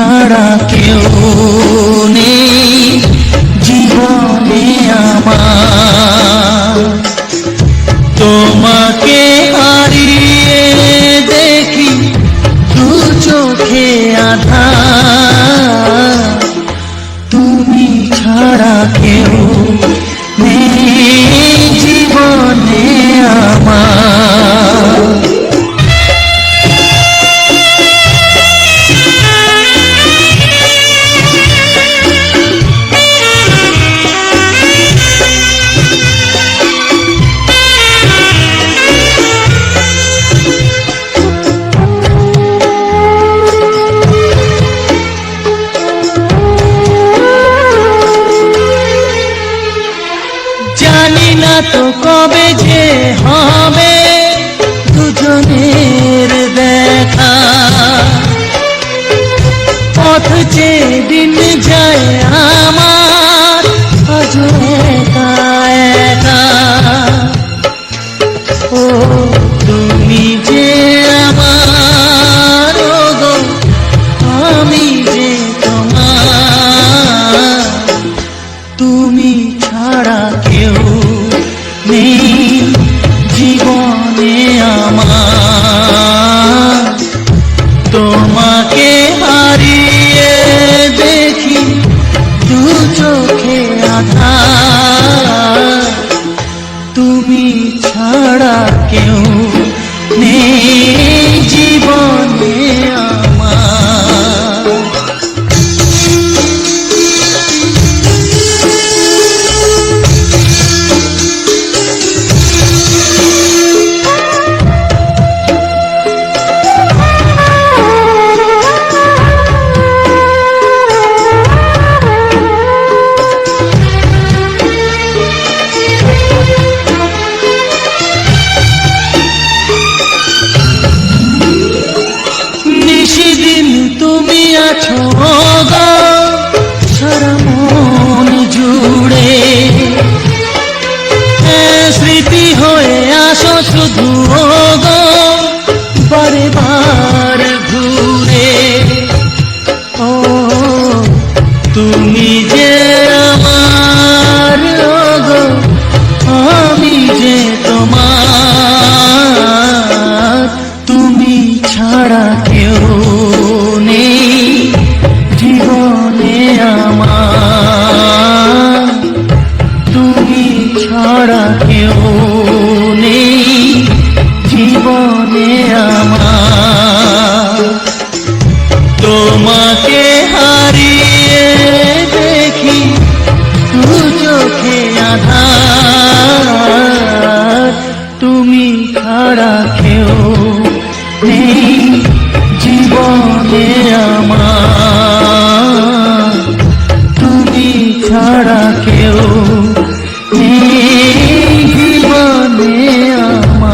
ছাড়া কেউ নেই জীবনে আমার। তোমাকে হারিয়ে দেখি দু চোখে আঁধার, তুমি ছাড়া কেউ নেই জীবনে আমার। জানি না তো কবে যে হবে দুজনের দেখা, পথ চেয়ে দিন যায় আমার আজও একা একা। ও তুমি যে আমার, ও গো আমি যে তোমার, তুমি ছাড়া কেউ নেই জীবনে আমার। তোমাকে হারিয়ে দেখি দু চোখে আঁধার, তুমি ছাড়া কেউ নেই জীবনে আমার। তুমি আছো গো সারা মন জুড়ে, স্মৃতি হয়ে আসো শুধু গো বারে বার ঘুরে। ও তুমি যে আমার, গো আমি যে তোমার, তুমি ছাড়া কেউ নেই জীবনে আমার। তুমি ছাড়া কেউ নেই জীবনে আমার। তোমাকে হারিয়ে দেখি দু চোখে আঁধার, তুমি ছাড়া কেউ নেই জীবনে আমার। তুমি ছাড়া কেউ নেই জীবনে আমার।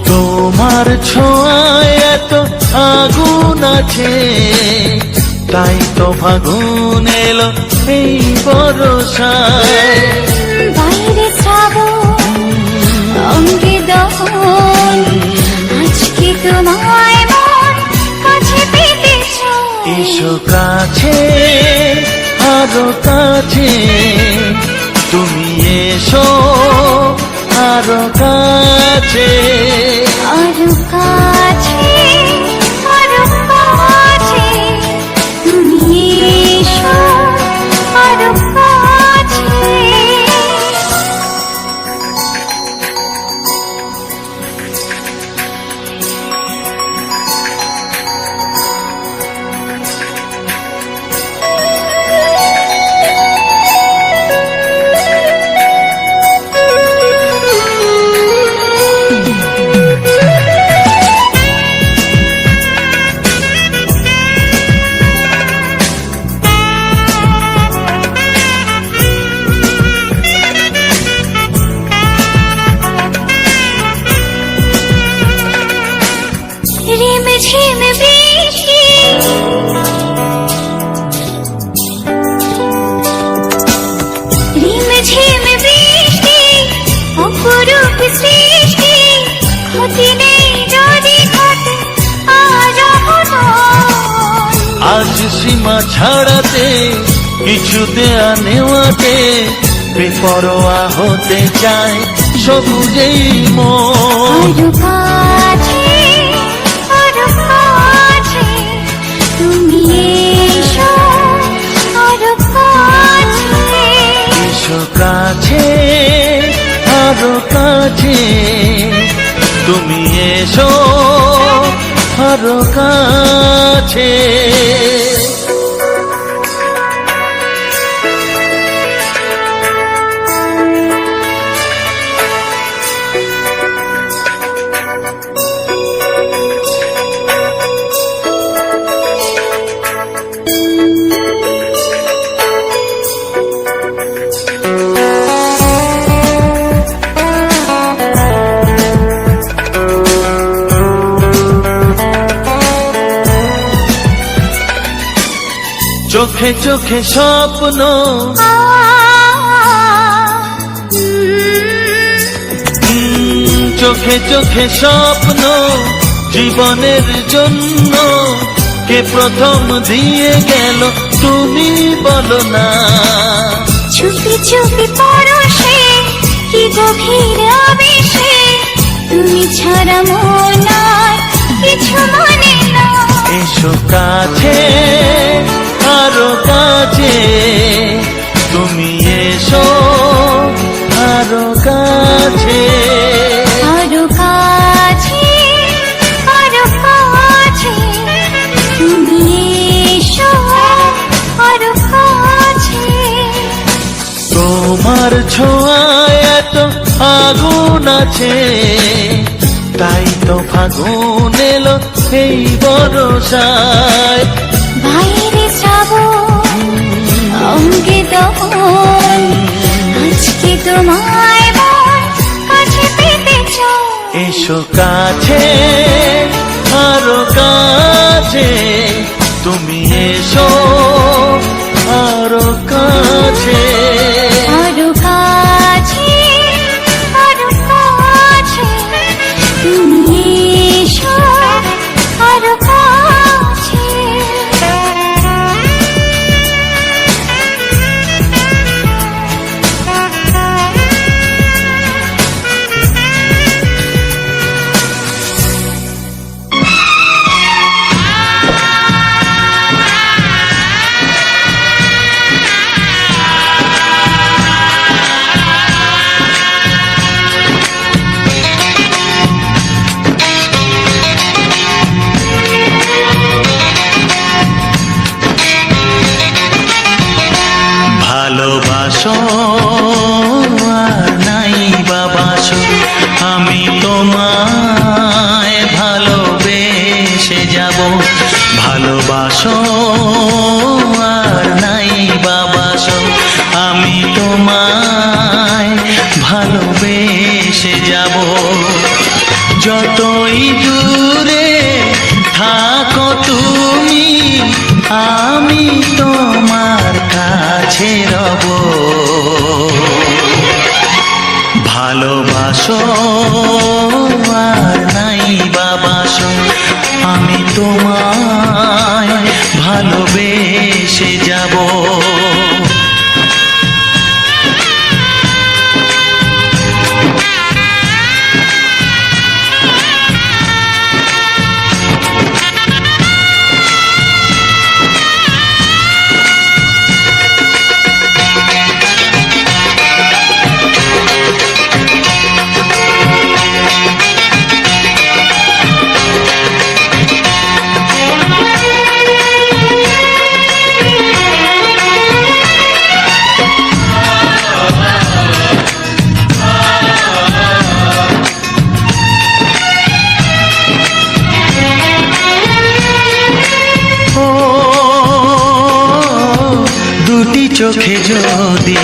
তোমার ছোঁয়ায় এত আগুন আছে, তাই তো ফাগুন এলো এই বরষায়। বাইরে শ্রাবণ অঙ্গে দহন, আজকে তোমায় মন কাছে পেতে চায়। এসো কাছে আরো কাছে, তুমি এসো আরো কাছে, আরো কাছে, আরো কাছে, তুমি এসো আরো কাছে। আজ সীমা ছাড়াতে কিছু দেয়া নেওয়াতে বেপরোয়া হতে চায় সবুজেই মন। আরো কাছে, আরো কাছে, তুমি এসো আরো কাছে। এসো কাছে, আরো কাছে, তুমি এসো আরো কাছে। চোখে চোখে স্বপ্ন, চোখে চোখে স্বপ্ন জীবনের জন্য কে প্রথম দিয়ে গেল তুমি বলো না। চুপি চুপি পরশে কি গভীর আবেশে, তুমি ছাড়া মন আর কিছু মানে না। এসো কাছে, আরো কাছে, তুমি এসো আরো কাছে। আরো কাছে, আরো কাছে, তুমি এসো আরো কাছে। তোমার ছোঁয়ায় এত আগুন আছে, তাই তো ফাগুন এলো এই বরসায়। বাইরে যাবো অঙ্গে দহন, আজকে তোমায় মন কাছে পেতে চাও। এসো কাছে, আরো কাছে, তুমি এসো আরো কাছে। আরো কাছে, আরো কাছে, তুমি এসো আরো কাছে। ভালোবাসো আর নাই বাবাসো, আমি তোমায় ভালোবেসে যাব। ভালোবাসো আর নাই বাবাসো, আমি তোমায় ভালোবেসে যাব। যতই দূরে থাকো তুমি, আমি তোমার কাছে রব। ভালোবাসো আর নাই বাবাসো, আমি তোমায় ভালোবেসে যাব। চোখে যদি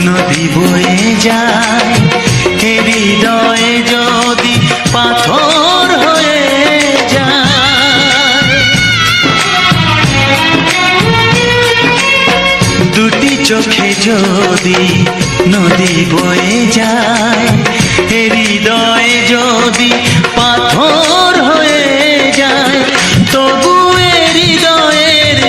নদী বয়ে যায়, হৃদয়ে যদি পাথর হয়ে যায়। দুটি চোখে যদি নদী বয়ে যায়, হৃদয়ে যদি পাথর হয়ে যায়, তবু হৃদয়ের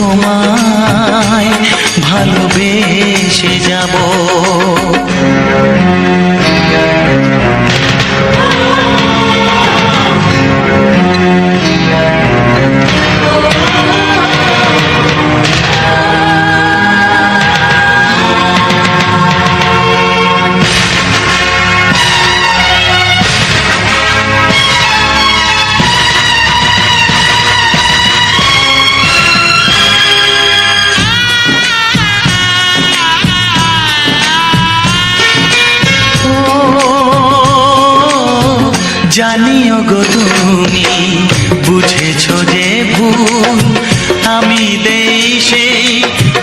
তোমায় ভালোবেসে যাব। জানিও গো তুমি বুঝেছো যে ভুল, আমি দেই সেই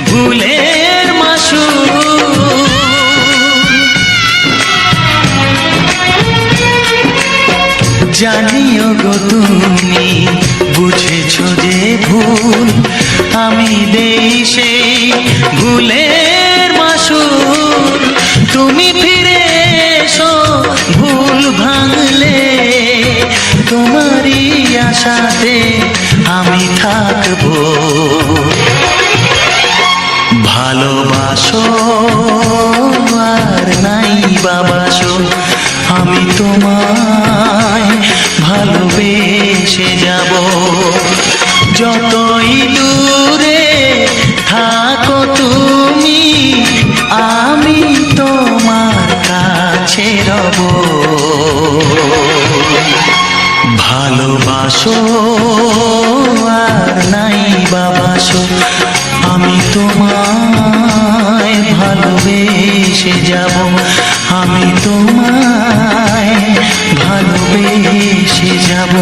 ভুলের মাসুল। জানিও গো তুমি বুঝেছো যে ভুল, আমি দেই সেই ভুলের মাসুল। তুমি ফিরে এসো ভুল ভাঙলে, তোমারই আশাতে আমি থাকবো। ভালোবাসো আর নাই বাবাসো, আমি তোমায় ভালোবেসে যাব। যতই দূরে থাকো তুমি, আমি তোমার কাছে রব। ভালোবাসো আর নাই বাবাসো, আমি তোমায় ভালোবেসে যাব। আমি তোমায় ভালোবেসে যাব।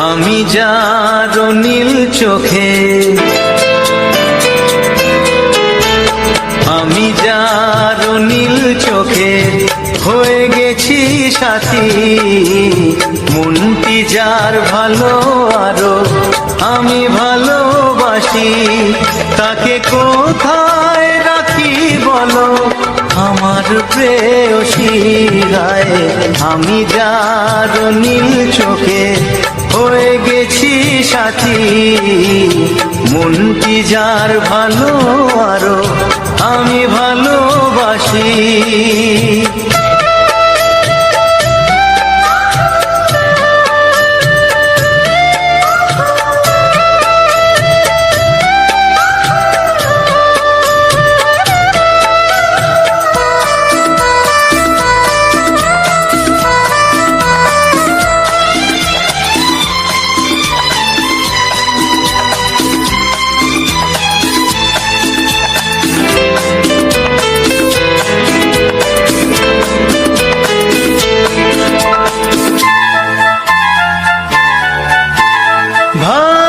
আমি যার নীল চোখে, আমি যার নীল চোখে হয়ে গেছি সাথী। মনটি যার ভালো আরো আমি ভালোবাসি, তাকে কোথায় রাখি বলো আমার প্রেয়সী গায়ে। আমি যার নীল চোখে হয়ে গেছি সাথী, মনটি যার ভালো আরো আমি ভালোবাসি।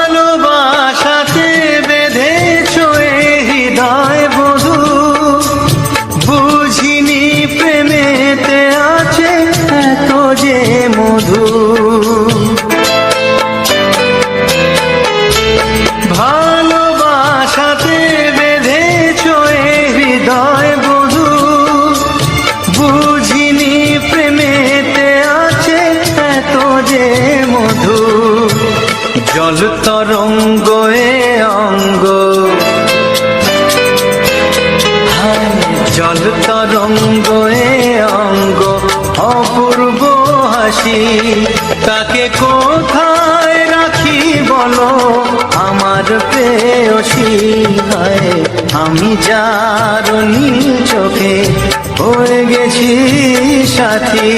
ভালোবাসাতে বেঁধেছো এ হৃদয় বধূ, বুঝিনি প্রেমেতে আছে এত যে মধু। ভালোবাসাতে বেঁধেছো এ হৃদয় বধূ, বুঝিনি প্রেমেতে আছে এত যে মধু। জল তরঙ্গ এ অঙ্গ, জল তরঙ্গ এ অঙ্গ অপূর্ব হাসি। তাকে কোথায় রাখি বলো আমার প্রেয়সী গায়ে। আমি যার নীল চোখে হয়ে গেছি সাথী।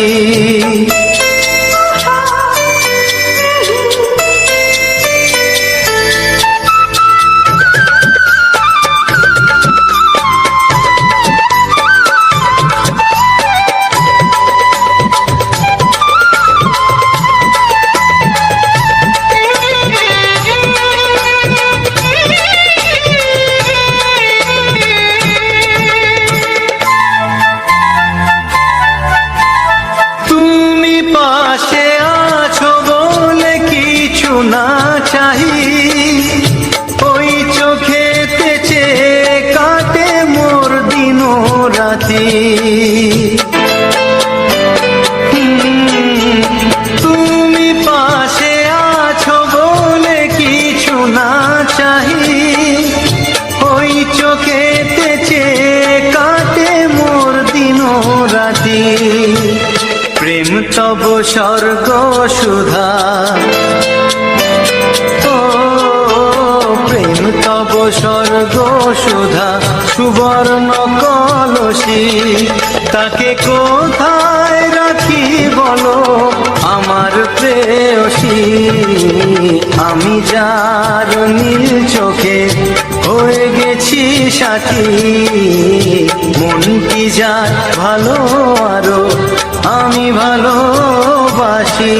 তব স্বর্গ সুধা, ও প্রেম তব স্বর্গ সুধা, সুবর্ণ কলসী তাকে কোথায় রাখি বলো আমার প্রেয়সী। আমি যার নীল চোখে হয়ে গেছি সাথী, মন কি যায় ভালো আরো আমি ভালোবাসি।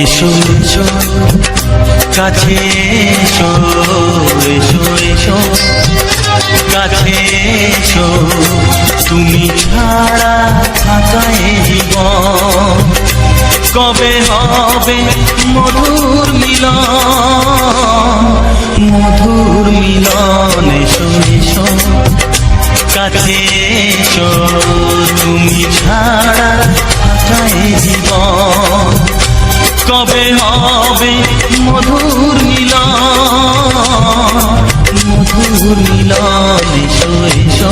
এসো এসো কাছে এসো, এসো এসো কাছে এসো, তুমি ছাড়া থাকায় জীবন কবে হবে মধুর মিলন, মধুর মিলন। এসো এসো কাছে এসো, তুমি ছাড়া থাকায় জীবন কবে হবে মধুর মিলন, মধুর মিলন। এসো এসো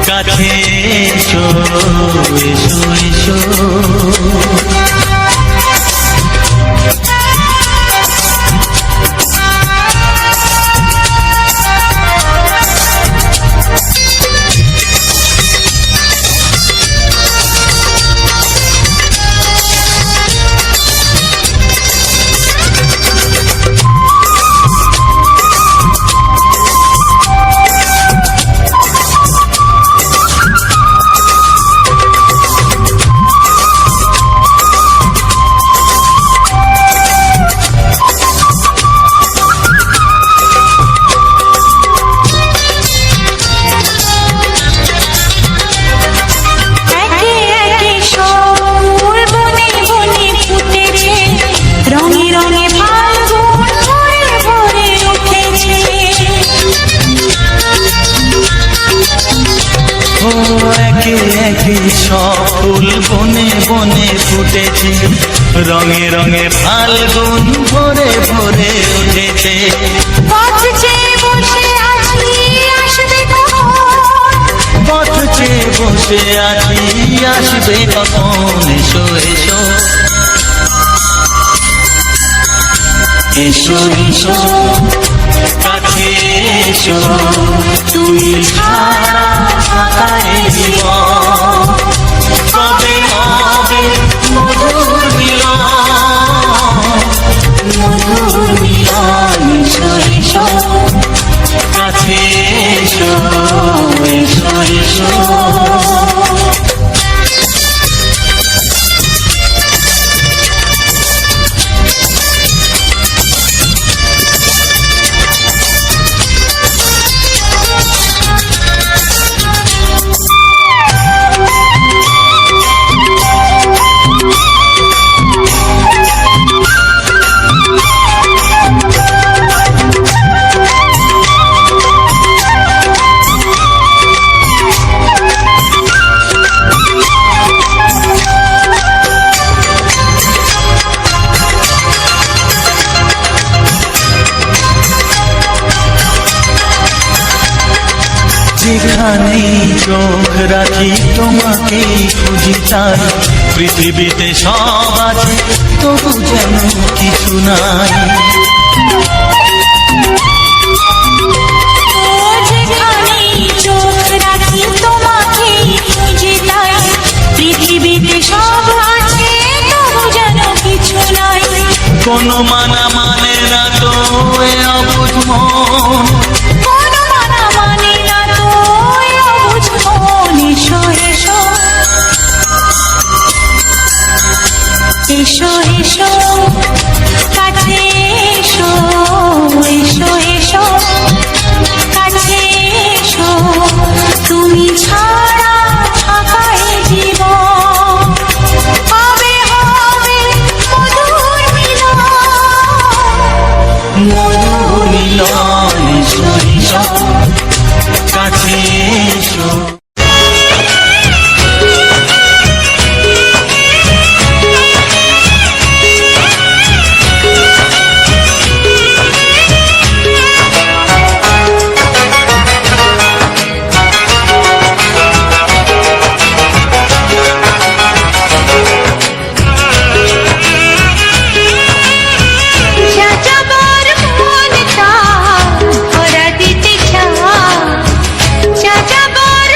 কাছে এসো, এসো এসো। ফুল বনে বনে ফুটেছে, রঙে রঙে ফাল্গুন ভরে ভরে উঠেছে। পথ চেয়ে বসে আছি আসবে কখন, পথ চেয়ে বসে আছি আসবে কখন। এসো এসো এসো এসো কাছে এসো, তুমি ছাড়া থাকায় জীবন কবে হবে মধুর মিলন, মধুর মিলন। এসো এসো কাছে এসো, এসো এসো। যেখানে চোখ রাখি তোমাকে খুঁজি তাই, পৃথিবীতে সব আছে তবু যেন কিছু নাই। যেখানে চোখ রাখি তোমাকে খুঁজি তাই, পৃথিবীতে সব আছে কোনো মানা মানে না তো এ অবুঝ মন, কোনো মানা মানে না তো এ অবুঝ মন। এসো এসো এসো এসো কাছে এসো, এসো এসো কাছে এসো, তুমি ছাড়া থাকায় জীবন হবে হবে মধুর মিলন। মধুর মিলন। এসো এসো কাছে এসো। যাযাবর মনটা ভরা দিতে চায়, যাযাবর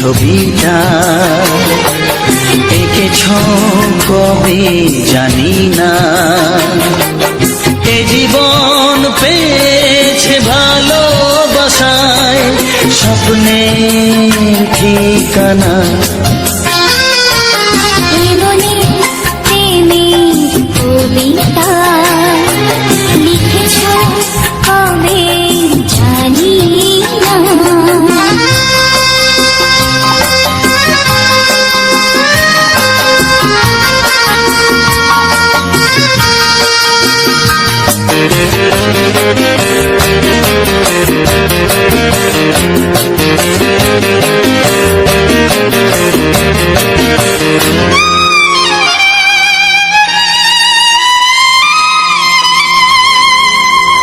ছবিটা এঁকেছ কবে জানি না, এ জীবন পেয়েছে ভালোবাসায় স্বপ্নের ঠিকানা। জীবনে প্রেমের কবিতা লিখেছ কবে জানি না।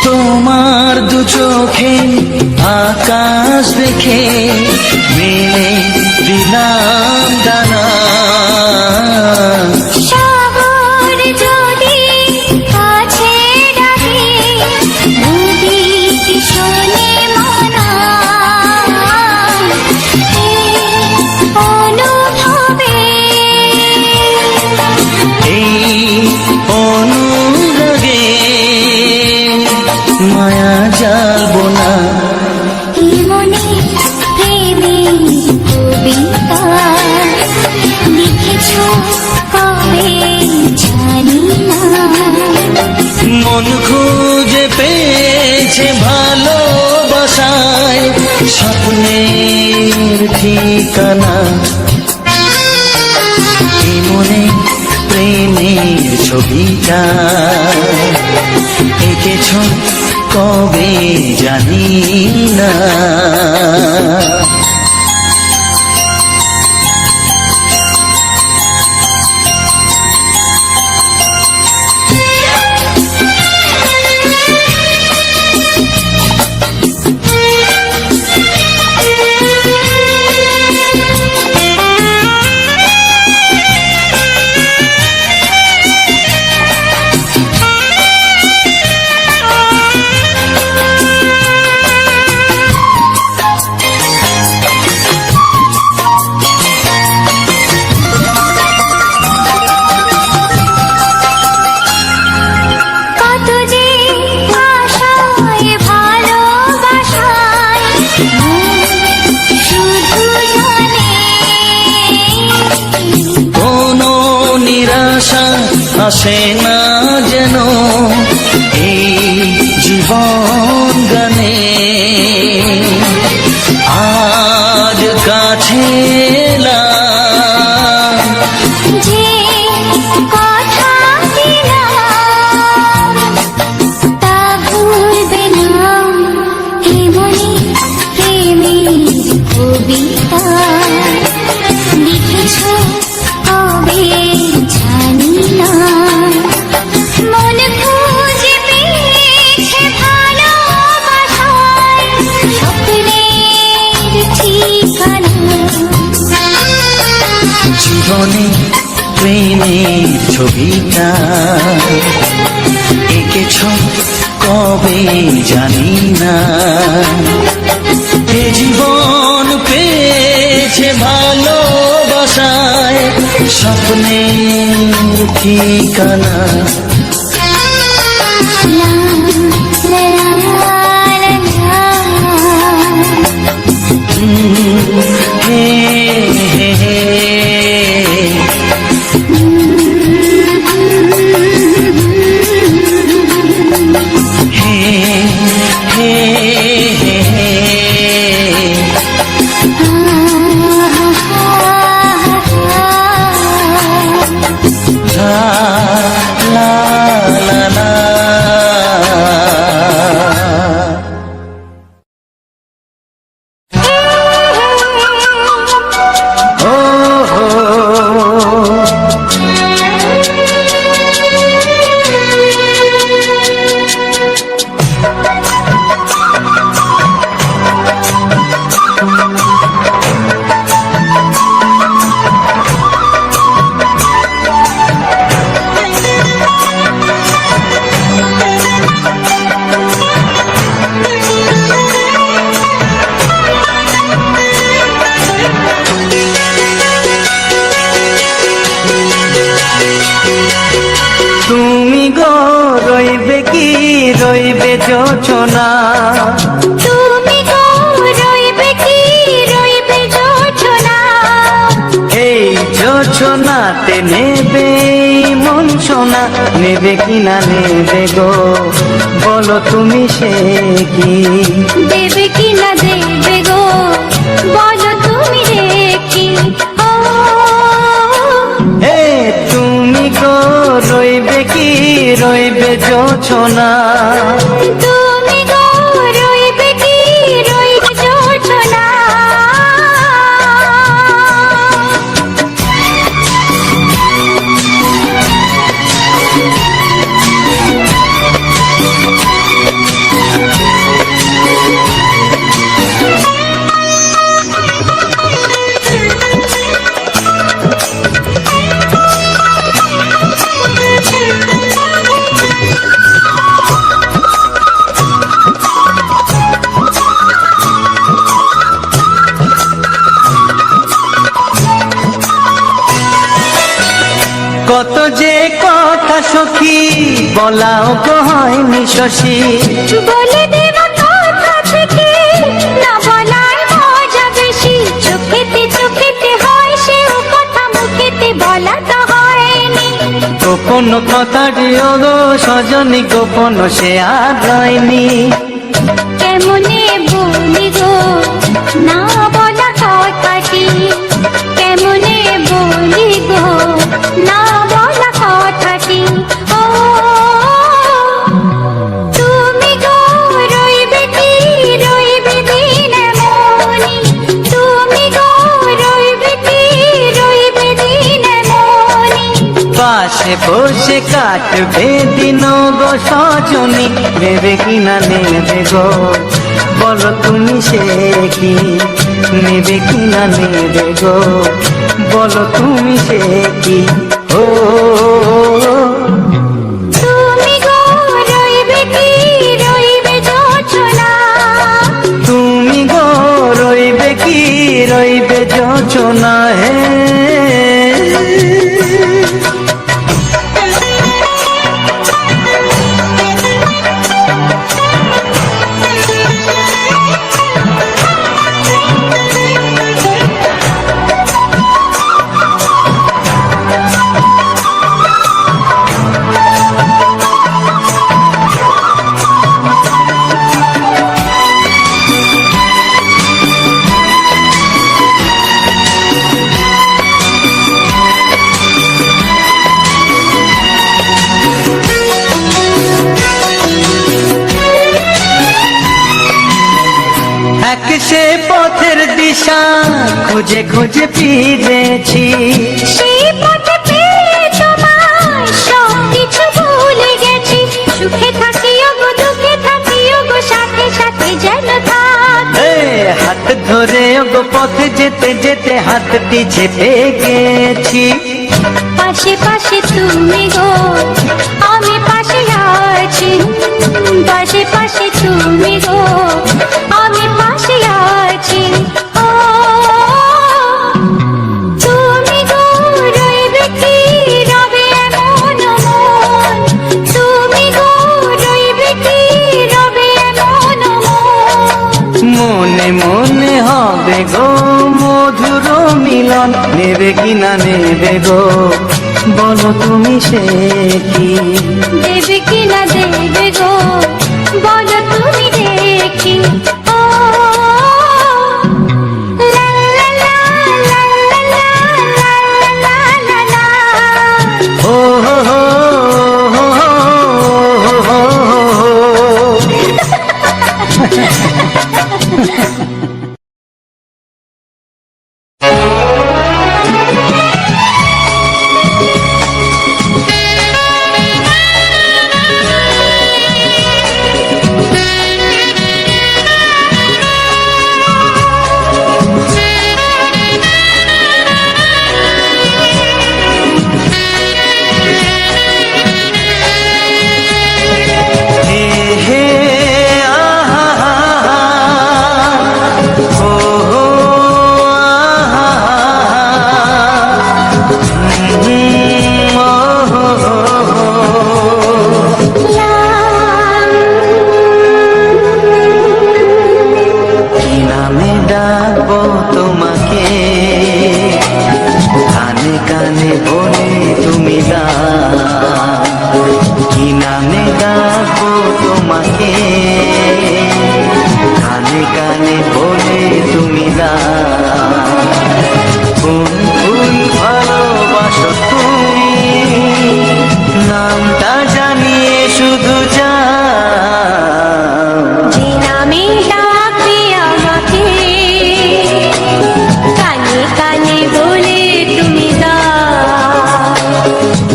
তোমার দু চোখে আকাশ দেখে মেলে দিলাম দানা, সাগর যদি কাছে ডাকে নদী কি শোনে মানা, এই অনুভবে এই অনুরাগে মায়া যাবো না। কি মনে প্রেমের কবিতা লিখেছ কবে জানি না। মন খুঁজে পেয়েছে ভালোবাসায় স্বপ্নের ঠিকানা, এই মনে প্রেমের ছবিটা এঁকেছ কবে জানি না। কত যে আশায় ভালোবাসায় শুধু জানে কোনো নিরাশা আসে না যেন এই জীবন গানে, আজ কাছে এলাম যে কথা দিলাম তা ভুলবে না। এ মনে প্রেমের কবিতা লিখেছ কবে জানি না। মন খুঁজে পেয়েছে ভালোবাসায় স্বপ্নের ঠিকানা। জীবনে প্রেমের ছবিটা এঁকেছ কবে জানি না, এ জীবন পেয়েছে ভালোবাসায় স্বপ্নের ঠিকানা। লা লা লা লা হে হে হে লা লা লা লা তুমি গো রইবে কি রইবে যোচনা, তুমি গো রইবে কি রইবে যোচনা, এই যোচনাতে নেবে মন সোনা, নেবে কি না নেবে গো বলো তুমি সে কি, দেবে কি না দেবে গো বলো তুমি রেখি। ও হে তুমি গো রইবে কি রইবে যোচনা, তুমি গো রইবে কি রইবে যোচনা। কত যে কথা সখী বলাও তো হয়নি শশী, বলে দেব কথা থেকে না বলার মজা বেশি, চোখেতে চোখেতে হয় সে কথা মুখেতে বলা তো হয়নি। গোপন কথাটি গো সজনী গোপন সে আর রয়নি, কেমনে বলি গো না বলা কথাটি, কেমনে বলি গো না বলা কথাটি। ও তুমি গো রইবে কি রইবে দিন মনি, তুমি গো রইবে কি রইবে দিন মনি, পাশে বসে কাটবে দিন গো সজনী, নেবে কি না নেবে গো বলো তুমি সে কি, নেবে কি না নেবে গো বলো তুমি সে কি। ও তুমি গো রইবে কি রইবে যোচনা, তুমি গো রইবে কি রইবে যোচনা, হে এক সে পথের দিশা খুঁজে খুঁজে ফিরেছি, সেই পথে পেয়ে তোমায় সব কিছু ভুলে গেছি, সুখে থাকিও গো দুঃখে থাকিও গো সাথে সাথে যেন থাক। এ হাত ধরে গো পথে যেতে যেতে হাতটি চেপে গেছি, পাশে পাশে তুমি গো আমি পাশে আছি, পাশে পাশে তুমি গো আমি পাশে আছি। ও তুমি গো রইবে কি রবে এমন মন, তুমি গো রইবে কি রবে এমন মন, মনে মনে হবে গো মধুর মিলন, নেবে কি না নেবে গো বলো তুমি সে কি, দেবে কি না দেবে গো বলো তুমি দেখি। ও লা লা লা লা লা লা লা লা লা। ও হো হো হো হো হো হো।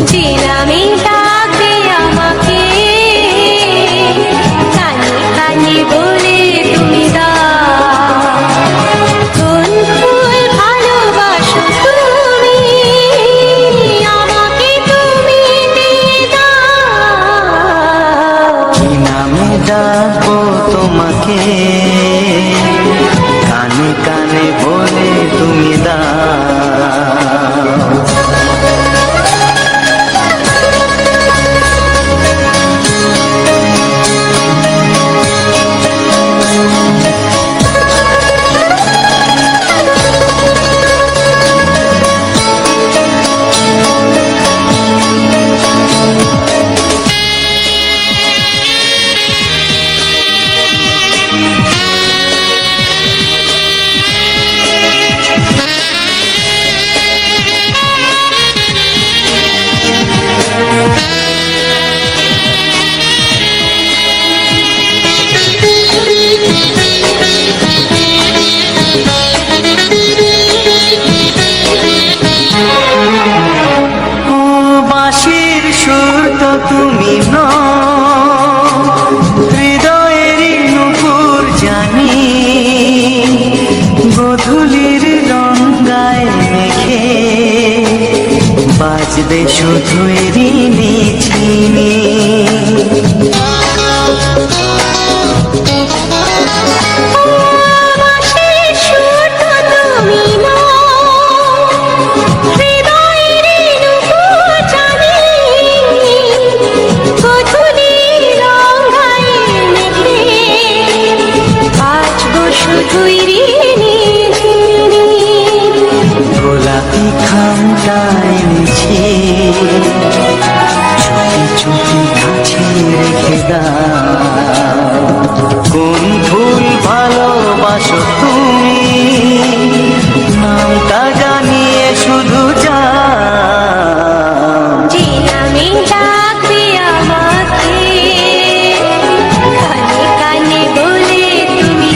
যে নামে ডাকবে আমাকে কানে কানে বলে তুমি দাও কোন ফুল ভালোবাসো তুমি আমাকে তুমি দিয়ে দাও কি নামে ডাকবো তোমাকে কানে কানে বলে তুমি দাও ও বাঁশির সুর তো তুমি নও হৃদয়েরই নুপুর জানি গধূলির রঙায় মেখে বাজবে শুধু ঋণী ছিনি বাঁশির সুর তো তুমি হৃদয়ের নুপুর জানি গধূলির রঙায় মেখে বাজবো শুধুই ঋণী ঝিনি গোলাপি খামটা এনেছি চুপি চুপি কাছে রেখে দাও কোন ফুল ভালোবাসো তুমি নামটা জানিয়ে শুধু যাও যে নামে ডাকবে আমাকে কানে কানে বলে তুমি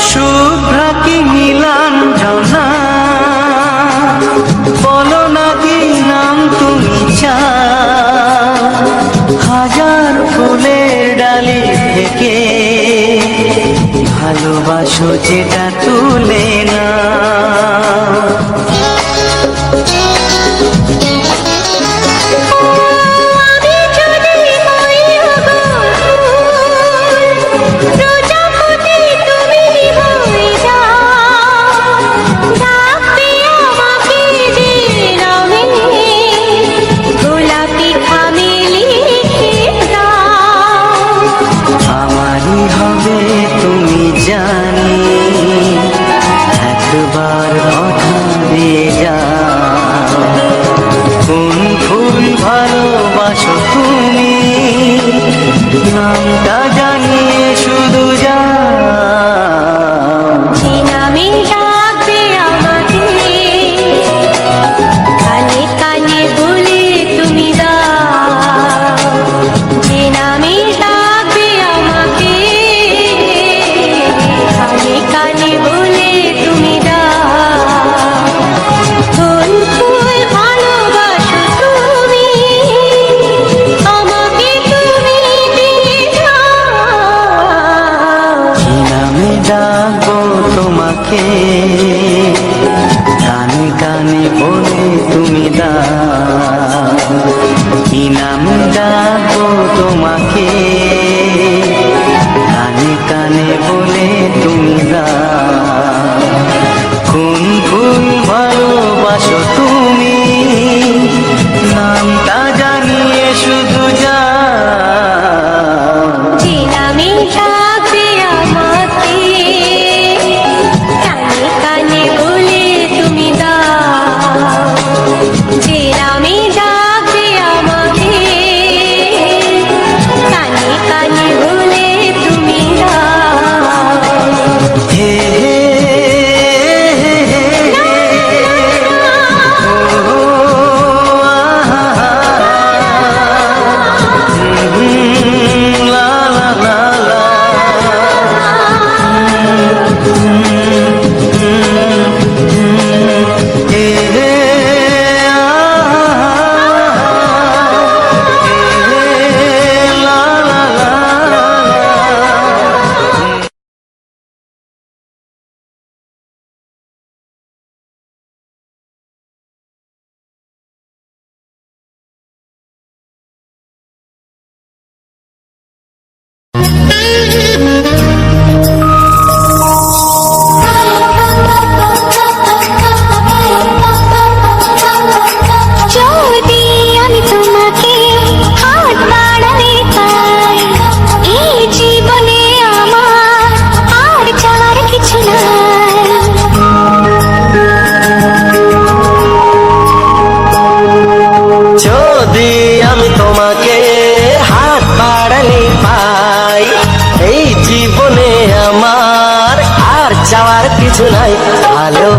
শুভ্রা কি নীলাঞ্জনা বলো না কি নাম তুমি চাও হাজার ফুলের ডালি থেকে ভালোবাসো যেটা তুলে না আমি যদি হই প্রজাপতি তুমি হয়ে যাও ডাকবে আমাকে যে নামে গোলাপি খামে লিখে দাও আমারই হবে তুমি জানি একবার কথা দিয়ে যাও কোন ফুল ভালোবাসো তুমি নামটা জানিয়ে শুধু যাও যে নামে ডাকবে আমাকে কানে কানে বলে তুমি দাও যে নামে ডাকবে আমাকে কানে কানে বলে তুমি দাও কোন ফুল ভালোবাসো তুমি আমাকে তুমি দিয়ে দাও কি নামে ডাকবো তোমাকে কানে কানে বলে তুমি দাও কি নামে ডাকবো তোমাকে কানে কানে বলে তুমি দাও কোন ফুল ভালোবাসো তুমি নামটা জানিয়ে শুধু যাও যে নামে ডাকবে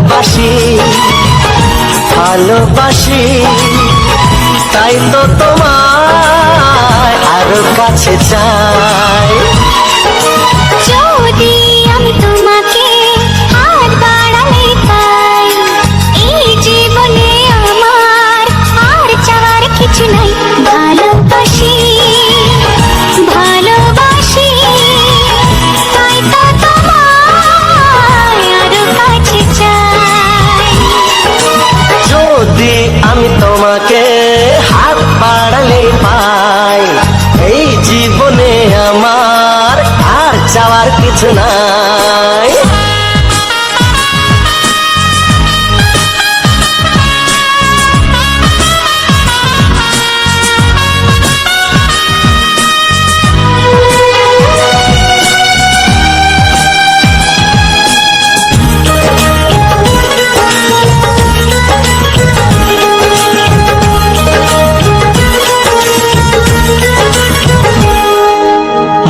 ভালোবাসি ভালোবাসি তাই তো তোমায় আরো কাছে চাই। যদি আমি তোমাকে হাত বাড়ালে পাই, এই জীবনে আমার আর চাওয়ার কিছু নাই। ভালোবাসি ভালোবাসি তাই তো তোমায় আরো কাছে চাই। যদি আমি তোমাকে হাত বাড়ালে পাই, এই জীবনে আমার আর চাওয়ার কিছু নাই।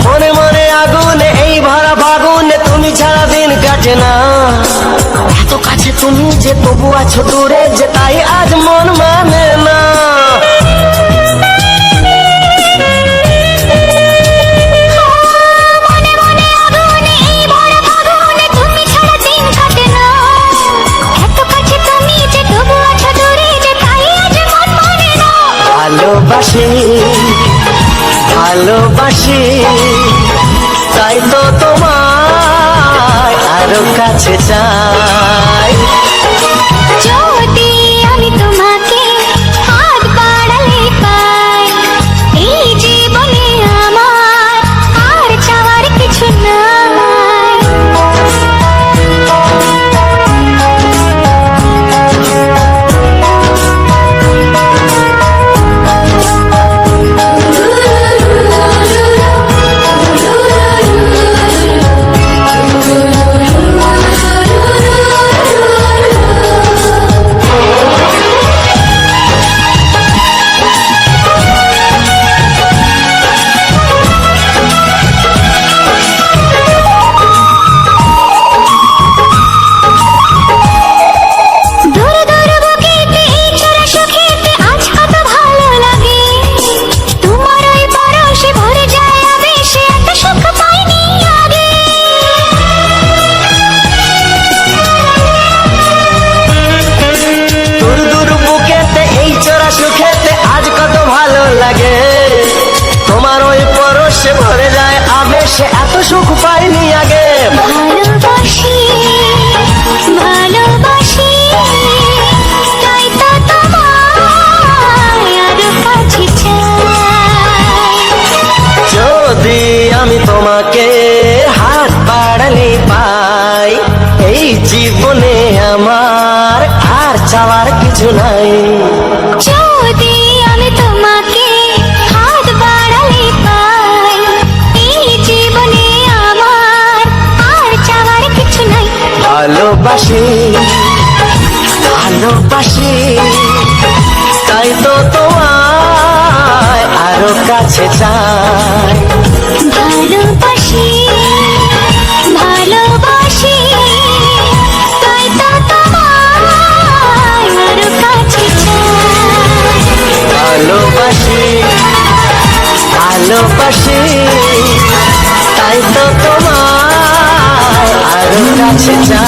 মনে মনে আগুনে এই ভরা ফাগুনে তুমি ছাড়া দিন কাটে না। এত কাছে তুমি যে তবু আছো দূরে, যে তাই আজ মন মানে না। মনে মনে আগুনে এই ভরা ফাগুনে তুমি ছাড়া দিন কাটে না। এত কাছে তুমি যে তবু আছো দূরে, যে তাই আজ মন মানে না। ভালোবাসি ভালোবাসি তাই তো তোমায় আরো কাছে চাই। যদি আমি তোমাকে হাত বাড়ালে পাই, এই জীবনে আমার আর চাওয়ার কিছু নাই। দূর দূর বুকেতে এই চোরা সুখেতে আজ কত ভালো লাগে। তোমার ওই পরশে ভরে যায় আবেশে, এত সুখ পাইনি আগে। দূর দূর বুকেতে এই চোরা সুখেতে আজ কত ভালো লাগে। তোমার ওই পরশে ভরে যায় আবেশে, এত সুখ পাইনি আগে। ভালোবাসি ভালোবাসি তাই তো তোমায় আরো কাছে চাই। যদি আমি তোমাকে হাত বাড়ালে পাই, এই জীবনে আমার আর চাওয়ার কিছু নাই। যদি আমি তোমাকে হাত বাড়ালে পাই, এই জীবনে আমার আর চাওয়ার কিছু নাই। ভালোবাসি ভালোবাসি তাই তো তোমায় আরো কাছে চাই। ভালোবাসি ভালোবাসি তাই তো তোমায় আরো কাছে চাই। ভালোবাসি ভালোবাসি তাই তো তোমায় আরো কাছে চাই।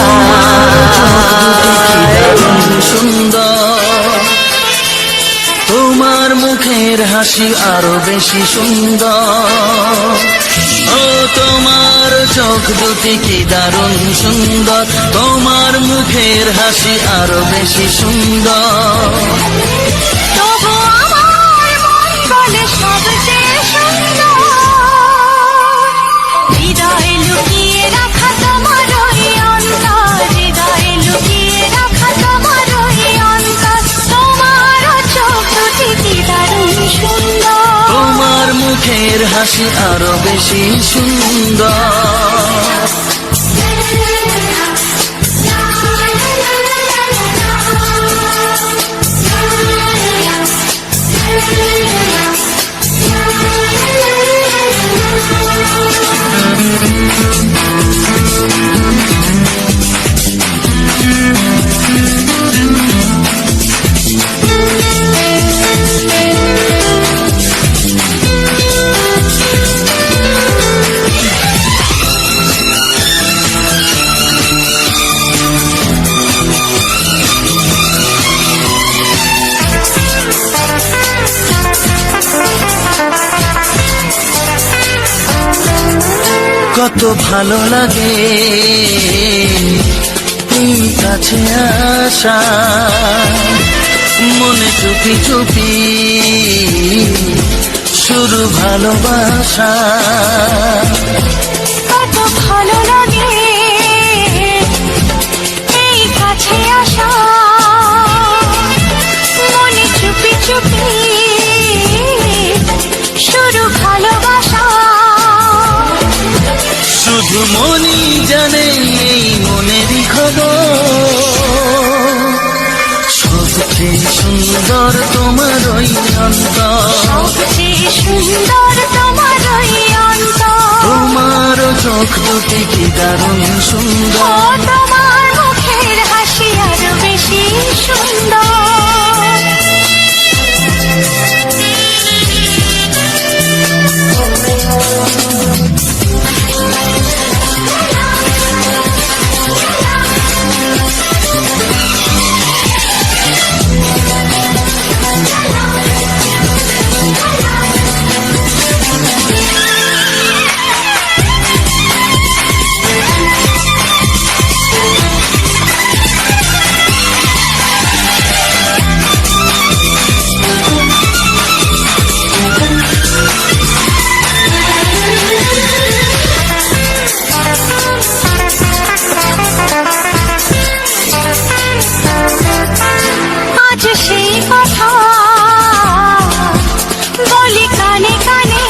সুন্দর তোমার মুখের হাসি আরো বেশি সুন্দর। ও তোমার চোখ দুটি কি দারুণ সুন্দর, তোমার মুখের হাসি আরো বেশি সুন্দর। তবু আমার মন বলে সবচেয়ে সুন্দর। হৃদয়ে লুকিয়ে রাখা তোমার ওই অন্তর, হৃদয়ে লুকিয়ে রাখা তোমার ওই অন্তর। তোমার চোখ দুটি কি দারুণ সুন্দর। তোমার মুখের হাসি আরো বেশি সুন্দর। কত ভালো লাগে এই কাছে আসা, মনে চুপি চুপি শুরু ভালোবাসা। কত ভালো লাগে এই কাছে আসা, মনে চুপি চুপি শুরু ভালোবাসা। শুধু মনই জানে এই মনেরই খবর, সবচেয়ে সুন্দর তোমার ওই অন্তর, সবচেয়ে সুন্দর তোমার ওই অন্তর। তোমার চোখ দুটি কি দারুণ ও সুন্দর, তোমার মুখের হাসি আরো বেশি সুন্দর। আজ সেই কথা বলি কানে কানে,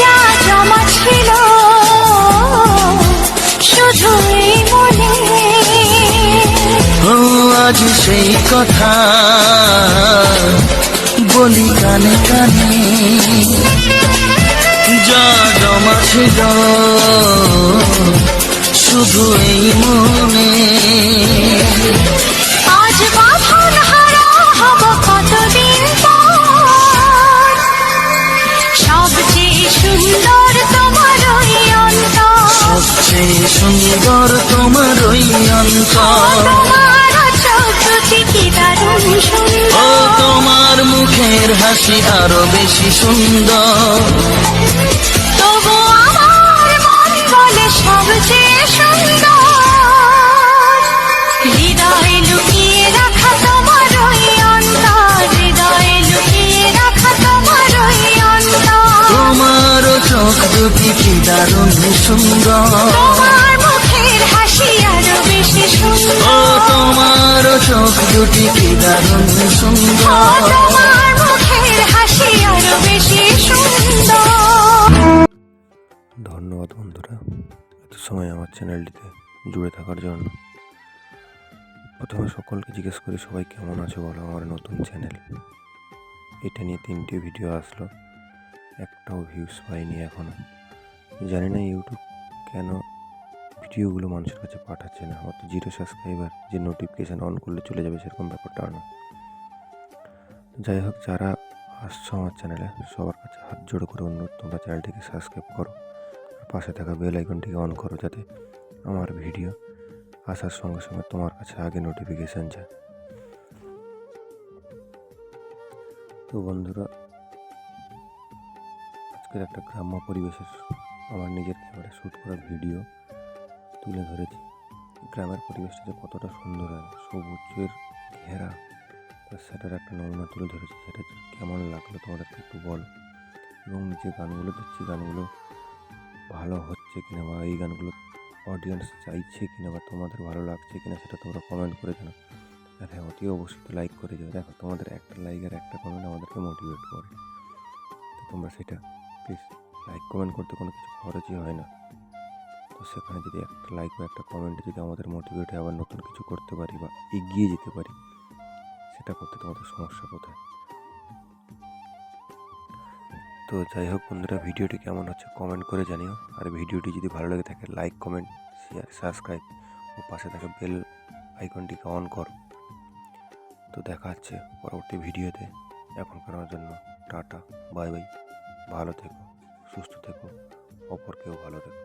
যা জমা ছিল শুধু এই মনে। ও আজ সেই কথা বলি কানে কানে, যা জমা ছিল শুধু এই মনে। আজ বাঁধন হারা হব কতদিন পর, সবচেয়ে সুন্দর তোমার ওই অন্তর। সবচেয়ে সুন্দর তোমার ওই অন্তর, তোমার চোখ দুটি কি দারুণ ও সুন্দর। তোমার মুখের হাসি আরো বেশি সুন্দর। তবু আমার মন বলে সবচেয়ে সুন্দর, হৃদয়ে লুকিয়ে রাখা তোমার ওই অন্তর। হৃদয়ে লুকিয়ে রাখা তোমার ওই অন্তর। তোমার চোখ দুটি কি দারুণ সুন্দর, তোমার মুখের হাসি আরো বেশি ও সুন্দর। তোমার চোখ দুটি কি দারুণ ও সুন্দর। তোমার মুখের হাসি আরো বেশি সুন্দর। ধন্যবাদ বন্ধুরা এত সময় আমার চ্যানেলটিতে জুড়ে থাকার জন্য। প্রথমে সকলকে জিজ্ঞেস করি সবাই কেমন আছো বলো। আমার নতুন চ্যানেল, এটা নিয়ে 3টে ভিডিও আসলো, একটাও ভিউজ পাইনি এখনও। জানি না ইউটিউব কেন ভিডিওগুলো মানুষের কাছে পাঠাচ্ছে না। আমার তো 0 সাবস্ক্রাইবার, যে নোটিফিকেশান অন করলে চলে যাবে সেরকম ব্যাপারটা না। যাই হোক, যারা আসছো আমার চ্যানেলে সবার কাছে হাত জোড়ো করে অনুরোধ, তোমরা চ্যানেলটিকে সাবস্ক্রাইব করো, পাশে থাকা বেল আইকনটিকে অন করো, যাতে আমার ভিডিও আসার সঙ্গে সঙ্গে তোমার কাছে আগে নোটিফিকেশান যায়। তো বন্ধুরা, আজকের একটা গ্রাম্য পরিবেশের আমার নিজের ক্যামেরা শ্যুট করা ভিডিও তুলে ধরেছি। গ্রামের পরিবেশটা যে কতটা সুন্দর হয়, সবুজের ঘেরা, সেটার একটা নমুনা তুলে ধরেছি। সেটা কেমন লাগলো তোমাদেরকে একটু বলো, এবং যে গানগুলো দিচ্ছি গানগুলো ভালো হচ্ছে কিনা, বা এই গানগুলো অডিয়েন্স চাইছে কিনা, বা তোমাদের ভালো লাগছে কিনা, সেটা তোমরা কমেন্ট করে জানো। আর হ্যাঁ, অতি অবশ্যই তো লাইক করে যাও। দেখো, তোমাদের একটা লাইক আর একটা কমেন্ট আমাদেরকে মোটিভেট করে। তো তোমরা সেটা প্লিজ, লাইক কমেন্ট করতে কোনো কিছু খরচই হয় না। তো সেখানে যদি একটা লাইক বা একটা কমেন্টে যদি আমাদের মোটিভেট হয়, আবার নতুন কিছু করতে পারি বা এগিয়ে যেতে পারি, সেটা করতে তোমাদের সমস্যা কোথায়? তো যাই হোক বন্ধুরা, ভিডিওটি কেমন হচ্ছে কমেন্ট করে জানিও। আর ভিডিওটি যদি ভালো লেগে থাকে লাইক, কমেন্ট, শেয়ার, সাবস্ক্রাইব ও পাশে থাকা বেল আইকনটিকে অন করো। তো দেখা হচ্ছে পরবর্তী ভিডিওতে। এখনকার জন্য টাটা, বাই বাই। ভালো থেকো, সুস্থ থেকো, অপরকেও ভালো থেকো।